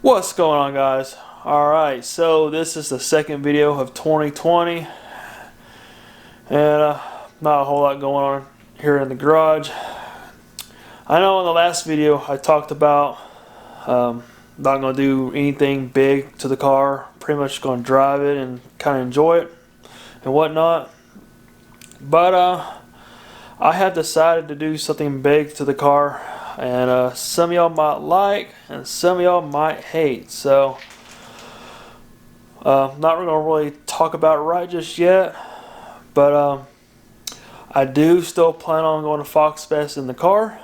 What's going on, guys? Alright, so this is the second video of 2020, and not a whole lot going on here in the garage. I know in the last video I talked about not going to do anything big to the car, pretty much going to drive it and kind of enjoy it and whatnot, but I have decided to do something big to the car, and some of y'all might like and some of y'all might hate, so not going to really talk about it right just yet, but I do still plan on going to Foxfest in the car,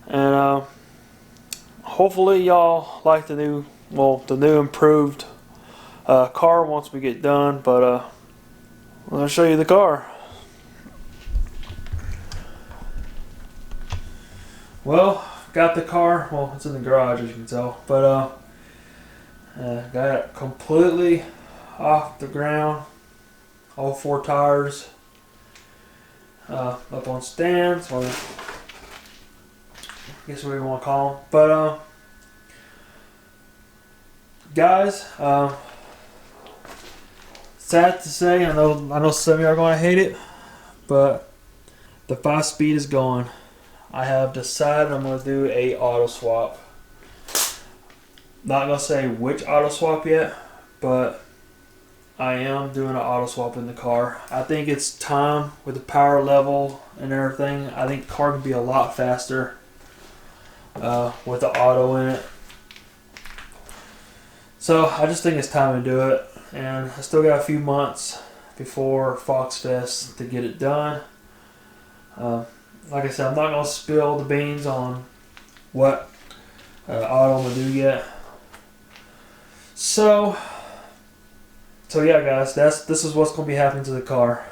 and hopefully y'all like the new improved car once we get done. But I'm going to show you the car. Well, got the car. Well, it's in the garage, as you can tell, but got it completely off the ground. All four tires up on stands, or I guess what you want to call them. But guys, sad to say, I know some of you are going to hate it, but the 5-speed is gone. I have decided I'm going to do a auto swap. Not going to say which auto swap yet, but I am doing an auto swap in the car. I think it's time with the power level and everything. I think the car can be a lot faster with the auto in it. So I just think it's time to do it. And I still got a few months before Foxfest to get it done. Like I said, I'm not going to spill the beans on what auto I'm going to do yet. So yeah, guys, this is what's going to be happening to the car.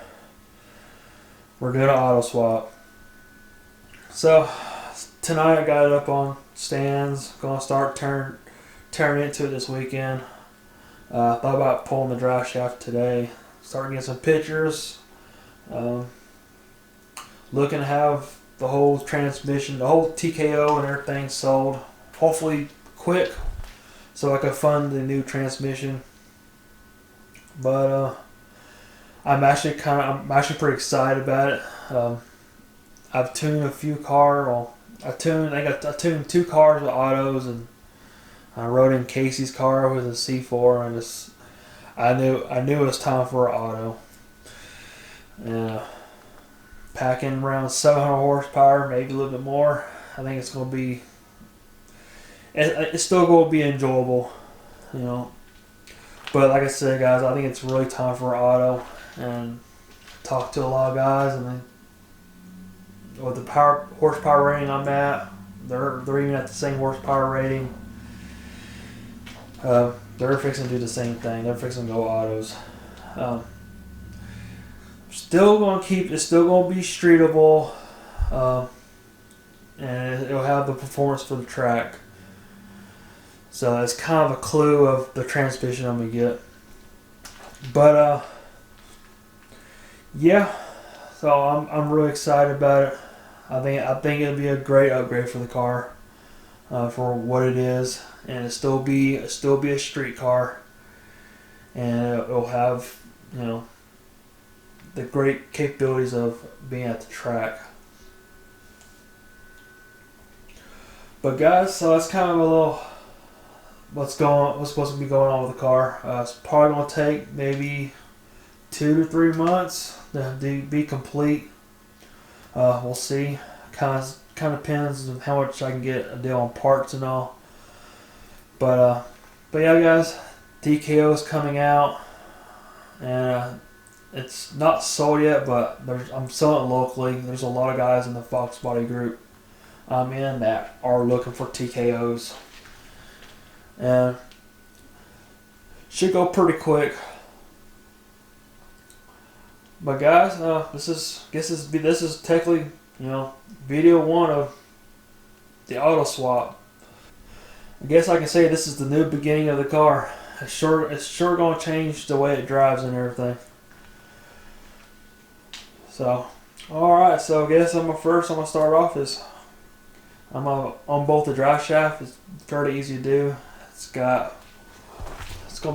We're going to auto swap. So tonight I got it up on stands. Going to start tearing into it this weekend. Thought about pulling the drive shaft today. Starting to get some pictures. Looking to have the whole transmission, the whole TKO and everything sold. Hopefully quick, so I can fund the new transmission. But I'm actually pretty excited about it. I've tuned a few cars. Well, I tuned 2 cars with autos, and I rode in Casey's car with a C4, and I knew it was time for an auto. And packing around 700 horsepower, maybe a little bit more. I think it's going to be. It's still going to be enjoyable, you know. But like I said, guys, I think it's really time for an auto. And talked to a lot of guys, and then with the horsepower rating I'm at, they're even at the same horsepower rating. They're fixing to do the same thing. They're fixing to go autos. Still going to it's still going to be streetable, and it'll have the performance for the track. So that's kind of a clue of the transmission I'm going to get. But yeah, so I'm really excited about it. I think it'll be a great upgrade for the car, for what it is, and it'll still be a street car, and it'll have, you know, the great capabilities of being at the track. But guys, so that's kind of a little what's supposed to be going on with the car. It's probably going to take maybe 2 to 3 months to be complete. We'll see. Kind of depends on how much I can get a deal on parts and all. But yeah, guys, TKO is coming out, and it's not sold yet, but I'm selling it locally. There's a lot of guys in the Foxbody group I'm in that are looking for TKOs, and should go pretty quick. But guys, this is technically, you know, video 1 of the auto swap. I guess I can say this is the new beginning of the car. It's sure gonna change the way it drives and everything. So, alright, so I guess I'm gonna start off is I'm on both the drive shaft. fairly easy to do. It's gonna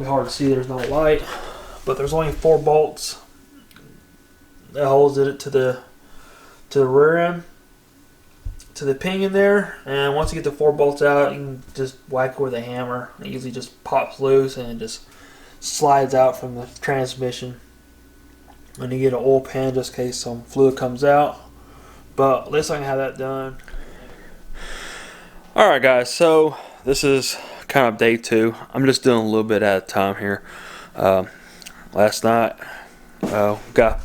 be hard to see. There's no light, but there's only 4 bolts that holds it to the rear end, to the pinion there. And once you get the 4 bolts out, you can just whack it with a hammer. It usually just pops loose and it just slides out from the transmission. And you get an oil pan just in case some fluid comes out. But at least I can have that done. Alright guys, so this is kind of day 2. I'm just doing a little bit at a time here. Last night, got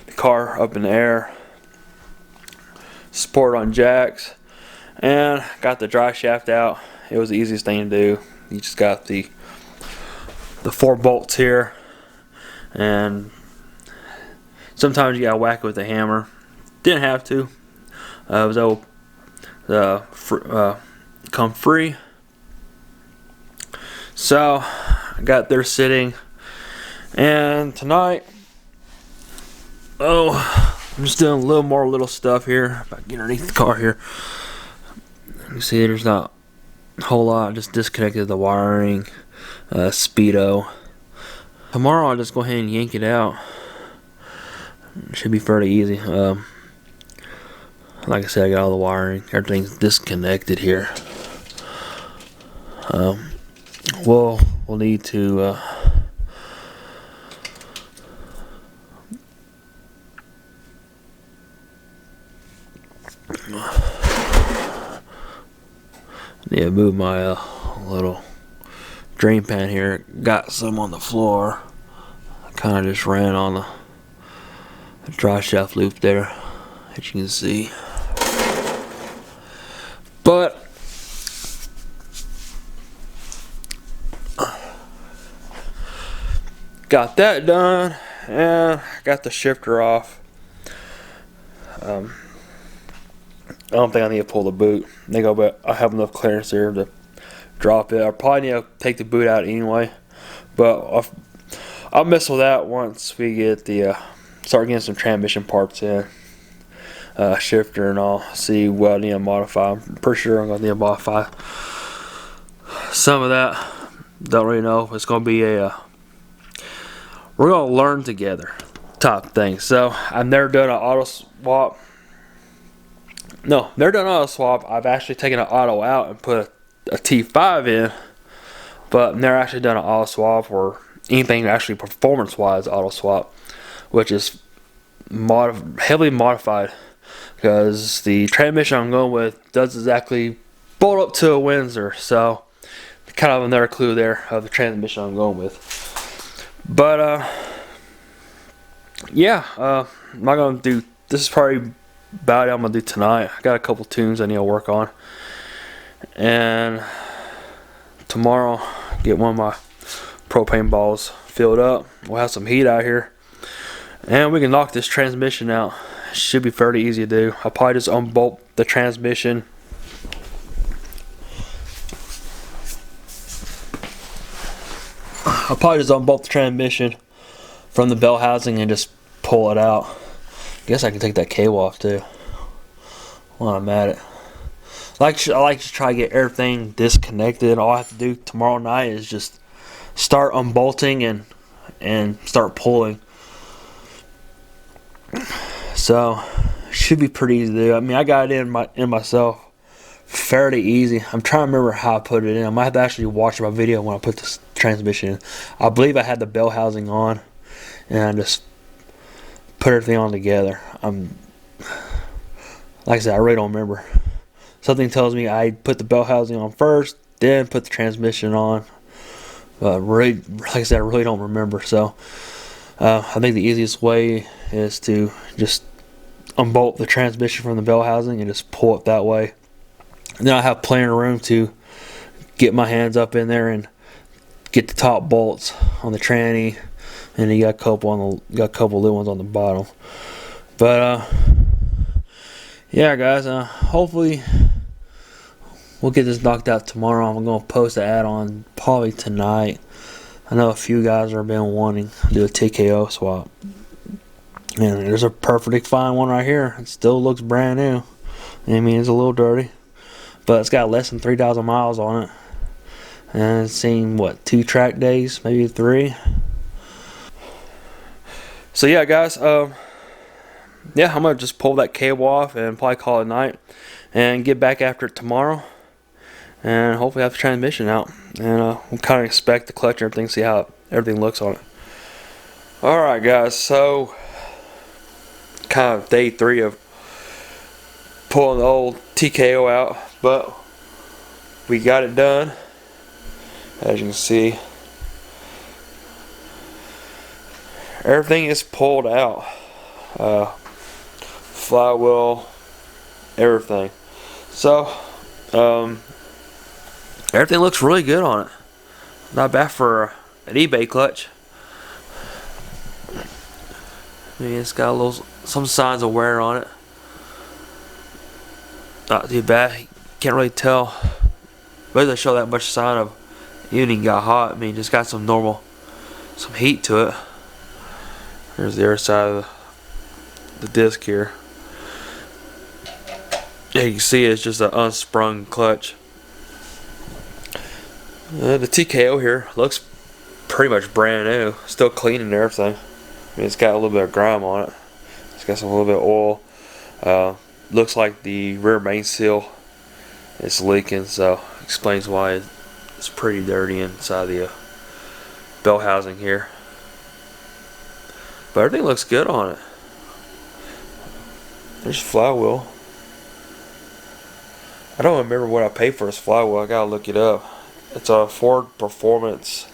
the car up in the air, support on jacks, and got the drive shaft out. It was the easiest thing to do. You just got the 4 bolts here, and sometimes you gotta whack it with a hammer. Didn't have to. It was able to come free. So I got there sitting, and tonight, I'm just doing a little more little stuff here. If I get underneath the car here, you see there's not a whole lot. Just disconnected the wiring, speedo. Tomorrow I'll just go ahead and yank it out. It should be fairly easy. Like I said, I got all the wiring. Everything's disconnected here. We'll need to move my little drain pan here. Got some on the floor. I kind of just ran on the dry shaft loop there, as you can see. But got that done, and got the shifter off. I don't think I need to pull the boot. I think I have enough clearance there to drop it. I probably need to take the boot out anyway, but I'll mess with that once we get the start getting some transmission parts in, shifter and all. See what I need to modify. I'm pretty sure I'm gonna need to modify some of that. Don't really know. It's gonna be a we're gonna learn together type thing. So I've never done an auto swap. No, never done an auto swap. I've actually taken an auto out and put a T5 in, but never actually done an auto swap or anything actually performance-wise auto swap, which is heavily modified, because the transmission I'm going with does exactly bolt up to a Windsor. So kind of another clue there of the transmission I'm going with. But yeah, I'm not gonna do. This is probably about it I'm gonna do tonight. I got a couple tunes I need to work on, and tomorrow get one of my propane balls filled up. We'll have some heat out here, and we can knock this transmission out. Should be fairly easy to do. I'll probably just unbolt the transmission. I'll probably just unbolt the transmission from the bell housing and just pull it out. Guess I can take that cable off too while I'm at it. I like to try to get everything disconnected. All I have to do tomorrow night is just start unbolting and start pulling. So should be pretty easy to do. I mean, I got it in myself fairly easy. I'm trying to remember how I put it in. I might have to actually watch my video when I put this transmission in. I believe I had the bell housing on, and I just put everything on together. Like I said, I really don't remember. Something tells me I put the bell housing on first, then put the transmission on. But really, like I said, I really don't remember. So I think the easiest way is to just unbolt the transmission from the bell housing and just pull it that way. And then I have plenty of room to get my hands up in there and get the top bolts on the tranny, and then you got a couple little ones on the bottom. But yeah, guys, hopefully we'll get this knocked out tomorrow. I'm gonna post an ad on probably tonight. I know a few guys have been wanting to do a TKO swap, and there's a perfectly fine one right here. It still looks brand new. I mean, it's a little dirty, but it's got less than 3,000 miles on it, and it's seen what, 2 track days, maybe 3. So yeah, guys, yeah, I'm gonna just pull that cable off and probably call it a night, and get back after it tomorrow, and hopefully have the transmission out, and we'll kind of inspect the clutch and everything, see how everything looks on it. Alright guys, so kind of day 3 of pulling the old TKO out, but we got it done. As you can see, everything is pulled out, flywheel, everything. So everything looks really good on it. Not bad for an eBay clutch. I mean, it's got some signs of wear on it. Not too bad. Can't really tell. But it doesn't show that much sign of even got hot. I mean, just got some heat to it. There's the other side of the disc here. Yeah, you can see it's just an unsprung clutch. The TKO here looks pretty much brand new. Still clean and everything. I mean, it's got a little bit of grime on it. It's got a little bit of oil. Looks like the rear main seal is leaking, so explains why it's pretty dirty inside the bell housing here. But everything looks good on it. There's flywheel. I don't remember what I paid for this flywheel. I gotta look it up. It's a Ford Performance.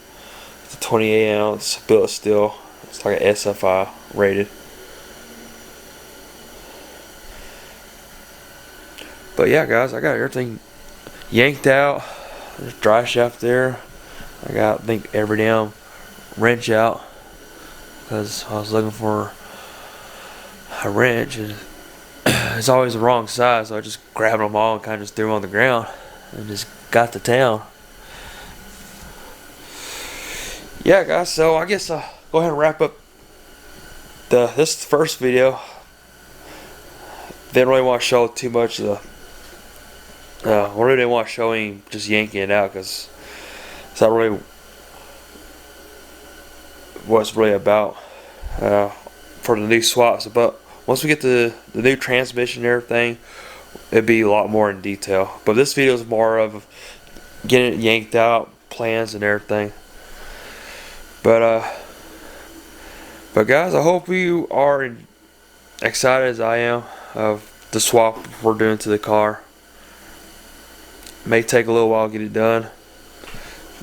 It's a 28 ounce billet steel. It's like an SFI rated. But yeah, guys, I got everything yanked out. There's dry shaft there. I got, I think, every damn wrench out, because I was looking for a wrench and it's always the wrong size, so I just grabbed them all and kind of just threw them on the ground and just got to town. Yeah, guys, so I guess I'll go ahead and wrap up this first video. Didn't really want to show too much of the I really didn't want to show him just yanking it out, because it's not really what it's really about for the new swaps. But once we get the new transmission and everything, it'd be a lot more in detail. But this video is more of getting it yanked out, plans and everything. But guys, I hope you are excited as I am of the swap we're doing to the car. May take a little while to get it done.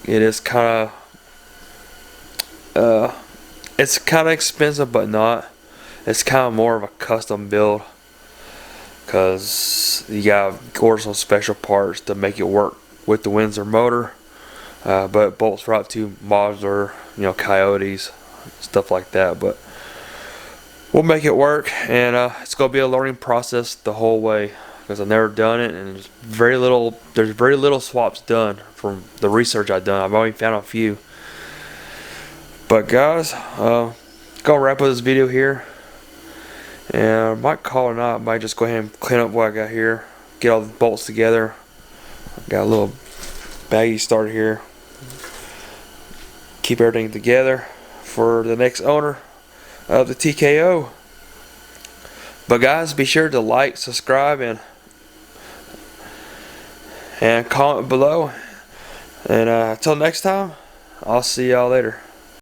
It is kind of it's kind of expensive, but not. It's kind of more of a custom build, because you gotta order some special parts to make it work with the Windsor motor. But it bolts right to modular, Coyotes, stuff like that. But we'll make it work, and it's gonna be a learning process the whole way, because I've never done it, and there's very little swaps done from the research I've done. I've only found a few. But guys, gonna wrap up this video here, and I might call it or not. I might just go ahead and clean up what I got here, get all the bolts together. Got a little baggie started here. Keep everything together for the next owner of the TKO. But guys, be sure to like, subscribe, and comment below. And until next time, I'll see y'all later.